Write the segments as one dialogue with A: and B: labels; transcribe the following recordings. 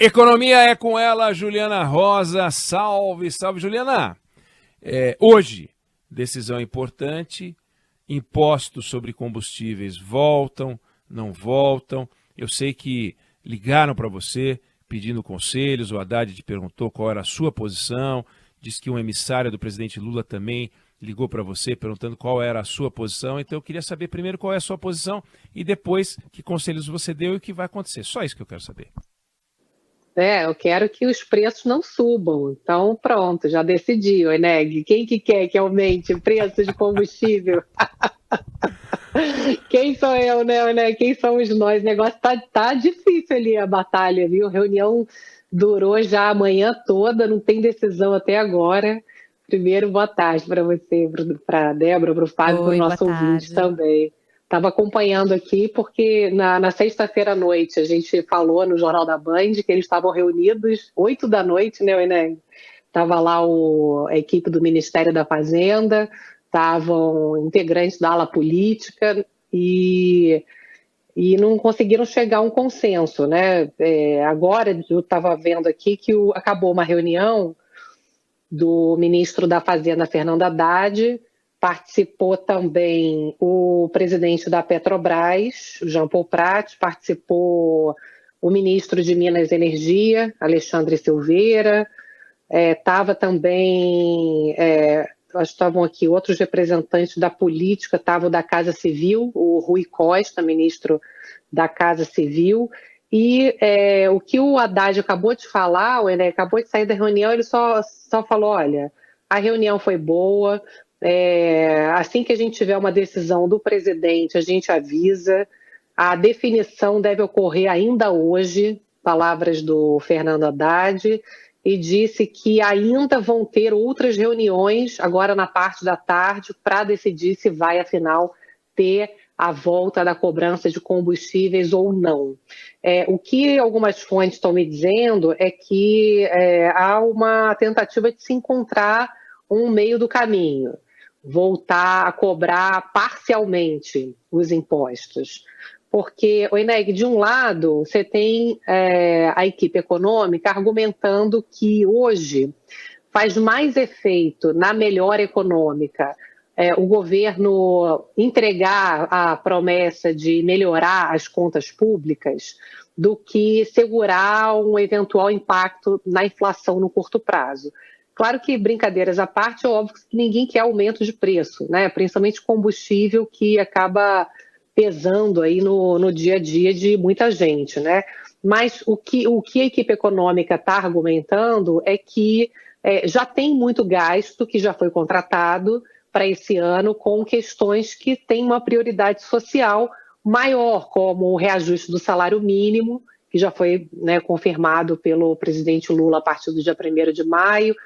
A: Economia é com ela, Juliana Rosa. Salve, salve, Juliana. Hoje, decisão importante, impostos sobre combustíveis voltam, não voltam. Eu sei que ligaram para você pedindo conselhos, o Haddad te perguntou qual era a sua posição, disse que um emissário do presidente Lula também ligou para você perguntando qual era a sua posição. Então eu queria saber primeiro qual é a sua posição e depois que conselhos você deu e o que vai acontecer. Só isso que eu quero saber.
B: Eu quero que os preços não subam. Então, pronto, já decidi, Eneg. Quem que quer que aumente o preço de combustível? Quem sou eu, né? Quem somos nós? O negócio tá difícil ali, a batalha, viu? A reunião durou já a manhã toda, não tem decisão até agora. Primeiro, boa tarde para você, para a Débora, para o Fábio, para o
C: Oi, boa
B: nosso ouvinte
C: tarde.
B: também. Estava acompanhando aqui porque na sexta-feira à noite a gente falou no Jornal da Band que eles estavam reunidos 8 da noite, né, Enem? Estava lá a equipe do Ministério da Fazenda, estavam integrantes da ala política e não conseguiram chegar a um consenso, né? Agora eu estava vendo aqui que acabou uma reunião do ministro da Fazenda, Fernando Haddad, participou também o presidente da Petrobras, Jean Paul Prat, participou o ministro de Minas e Energia, Alexandre Silveira, estava também, acho que estavam aqui outros representantes da política, estava o da Casa Civil, o Rui Costa, ministro da Casa Civil, e o que o Haddad acabou de falar, ele acabou de sair da reunião, ele só falou, olha, a reunião foi boa, assim que a gente tiver uma decisão do presidente, a gente avisa, a definição deve ocorrer ainda hoje, palavras do Fernando Haddad, e disse que ainda vão ter outras reuniões, agora na parte da tarde, para decidir se vai, afinal, ter a volta da cobrança de combustíveis ou não. O que algumas fontes estão me dizendo é que há uma tentativa de se encontrar um meio do caminho, voltar a cobrar parcialmente os impostos. Porque, Eneg, de um lado, você tem a equipe econômica argumentando que hoje faz mais efeito na melhora econômica o governo entregar a promessa de melhorar as contas públicas do que segurar um eventual impacto na inflação no curto prazo. Claro que, brincadeiras à parte, é óbvio que ninguém quer aumento de preço, né? Principalmente combustível, que acaba pesando aí no dia a dia de muita gente, né? Mas o que a equipe econômica está argumentando é que já tem muito gasto que já foi contratado para esse ano com questões que têm uma prioridade social maior, como o reajuste do salário mínimo, que já foi, né, confirmado pelo presidente Lula a partir do dia 1º de maio,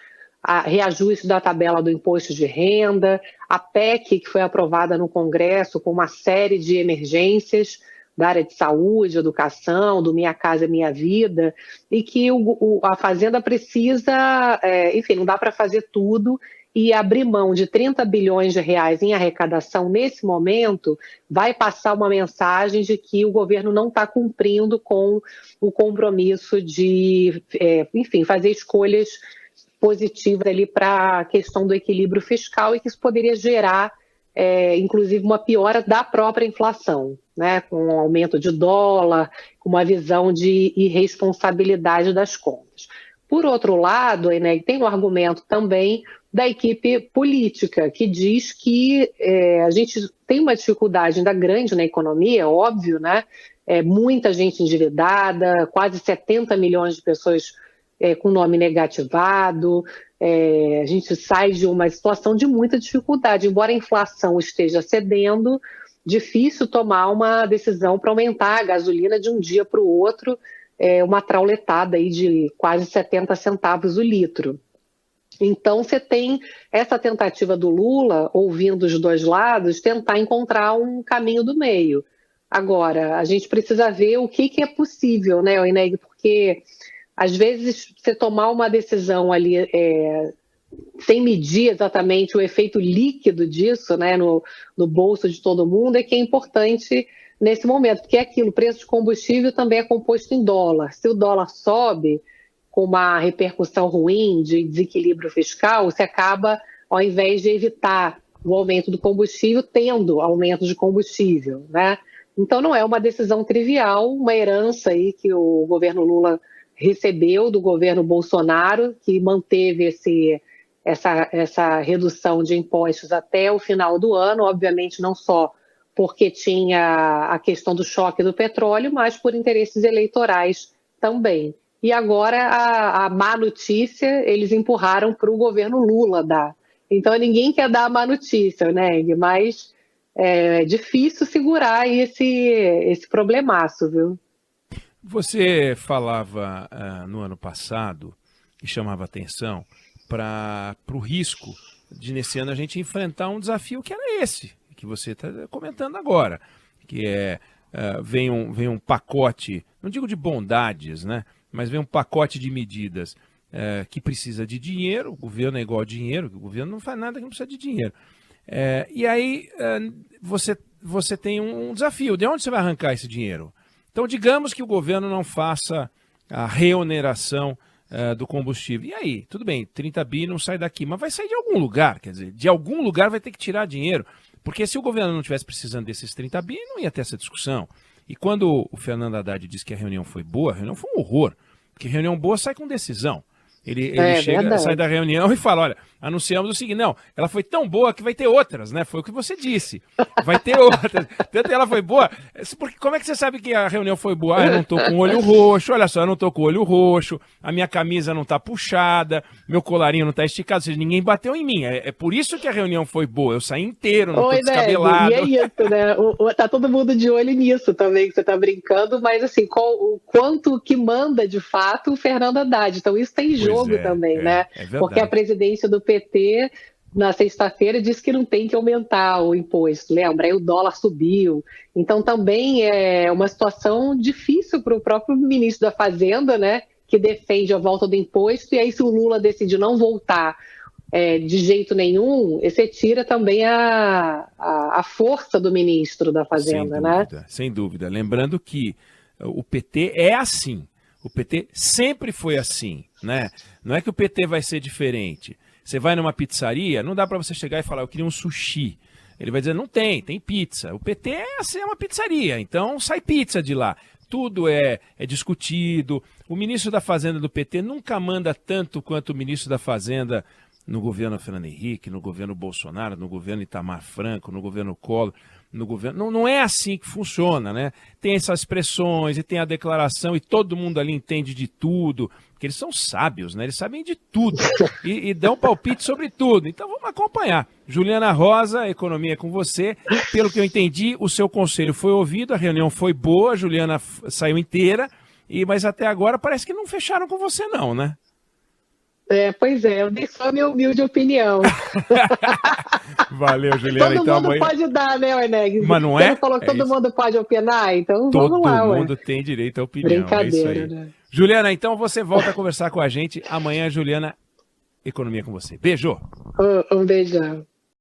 B: a reajuste da tabela do imposto de renda, a PEC, que foi aprovada no Congresso com uma série de emergências da área de saúde, educação, do Minha Casa Minha Vida, e que a Fazenda precisa, enfim, não dá para fazer tudo, e abrir mão de 30 bilhões de reais em arrecadação nesse momento vai passar uma mensagem de que o governo não está cumprindo com o compromisso de, enfim, fazer escolhas positivas ali para a questão do equilíbrio fiscal e que isso poderia gerar, inclusive, uma piora da própria inflação, né? Com um aumento de dólar, com uma visão de irresponsabilidade das contas. Por outro lado, tem um argumento também da equipe política, que diz que a gente tem uma dificuldade ainda grande na economia, óbvio, né? Muita gente endividada, quase 70 milhões de pessoas com nome negativado, a gente sai de uma situação de muita dificuldade, embora a inflação esteja cedendo, difícil tomar uma decisão para aumentar a gasolina de um dia para o outro, uma trauletada aí de quase 70 centavos o litro. Então, você tem essa tentativa do Lula, ouvindo os dois lados, tentar encontrar um caminho do meio. Agora, a gente precisa ver o que é possível, né, Ineg? Porque, às vezes, você tomar uma decisão ali sem medir exatamente o efeito líquido disso, né, no bolso de todo mundo, é que é importante nesse momento, porque é aquilo, o preço de combustível também é composto em dólar. Se o dólar sobe com uma repercussão ruim de desequilíbrio fiscal, você acaba, ao invés de evitar o aumento do combustível, tendo aumento de combustível, né? Então não é uma decisão trivial, uma herança aí que o governo Lula recebeu do governo Bolsonaro, que manteve essa redução de impostos até o final do ano, obviamente não só porque tinha a questão do choque do petróleo, mas por interesses eleitorais também. E agora a má notícia eles empurraram para o governo Lula dar. Então ninguém quer dar a má notícia, né, mas é difícil segurar esse problemaço, viu?
A: Você falava no ano passado, e chamava atenção, para o risco de nesse ano a gente enfrentar um desafio que era esse, que você está comentando agora, que vem um pacote, não digo de bondades, né, mas vem um pacote de medidas que precisa de dinheiro, o governo é igual a dinheiro, o governo não faz nada que não precisa de dinheiro. E aí você tem um desafio, de onde você vai arrancar esse dinheiro? Então digamos que o governo não faça a reoneração do combustível. E aí, tudo bem, 30 bi não sai daqui, mas vai sair de algum lugar, quer dizer, de algum lugar vai ter que tirar dinheiro, porque se o governo não estivesse precisando desses 30 bi, não ia ter essa discussão. E quando o Fernando Haddad disse que a reunião foi boa, a reunião foi um horror, porque reunião boa sai com decisão. Ele chega, sai da reunião e fala, olha, anunciamos o seguinte, não, ela foi tão boa que vai ter outras, né? Foi o que você disse, vai ter outras. Tanto que ela foi boa, porque como é que você sabe que a reunião foi boa? Ah, eu não tô com o olho roxo, olha só, eu não tô com o olho roxo, a minha camisa não tá puxada, meu colarinho não tá esticado, ou seja, ninguém bateu em mim. É por isso que a reunião foi boa, eu saí inteiro, não tô descabelado.
B: E é isso, né? Tá todo mundo de olho nisso também, que você tá brincando, mas assim, o quanto que manda de fato o Fernando Haddad. Então isso tem jogo também, né? Porque a presidência do PT, na sexta-feira, disse que não tem que aumentar o imposto, lembra? Aí o dólar subiu. Então também é uma situação difícil para o próprio ministro da Fazenda, né? Que defende a volta do imposto, e aí se o Lula decidir não voltar de jeito nenhum, você tira também a força do ministro da Fazenda, né?
A: Sem dúvida. Lembrando que o PT é assim. O PT sempre foi assim, né? Não é que o PT vai ser diferente. Você vai numa pizzaria, não dá para você chegar e falar, eu queria um sushi. Ele vai dizer, não tem pizza. O PT é uma pizzaria, então sai pizza de lá. Tudo é discutido. O ministro da Fazenda do PT nunca manda tanto quanto o ministro da Fazenda no governo Fernando Henrique, no governo Bolsonaro, no governo Itamar Franco, no governo Collor. No governo. Não é assim que funciona, né? Tem essas expressões e tem a declaração e todo mundo ali entende de tudo, porque eles são sábios, né? Eles sabem de tudo e dão palpite sobre tudo. Então vamos acompanhar. Juliana Rosa, Economia com você. Pelo que eu entendi, o seu conselho foi ouvido, a reunião foi boa, a Juliana saiu inteira, mas até agora parece que não fecharam com você não, né?
B: Pois é, eu dei só a minha humilde opinião.
A: Valeu, Juliana.
B: Todo mundo pode dar, né, Werneck?
A: Mas não
B: Você não falou que todo mundo pode opinar? Então vamos lá.
A: Todo mundo tem direito à opinião.
B: Brincadeira, né?
A: Juliana, então você volta a conversar com a gente. Amanhã, Juliana, Economia com você. Beijo.
B: Um beijão.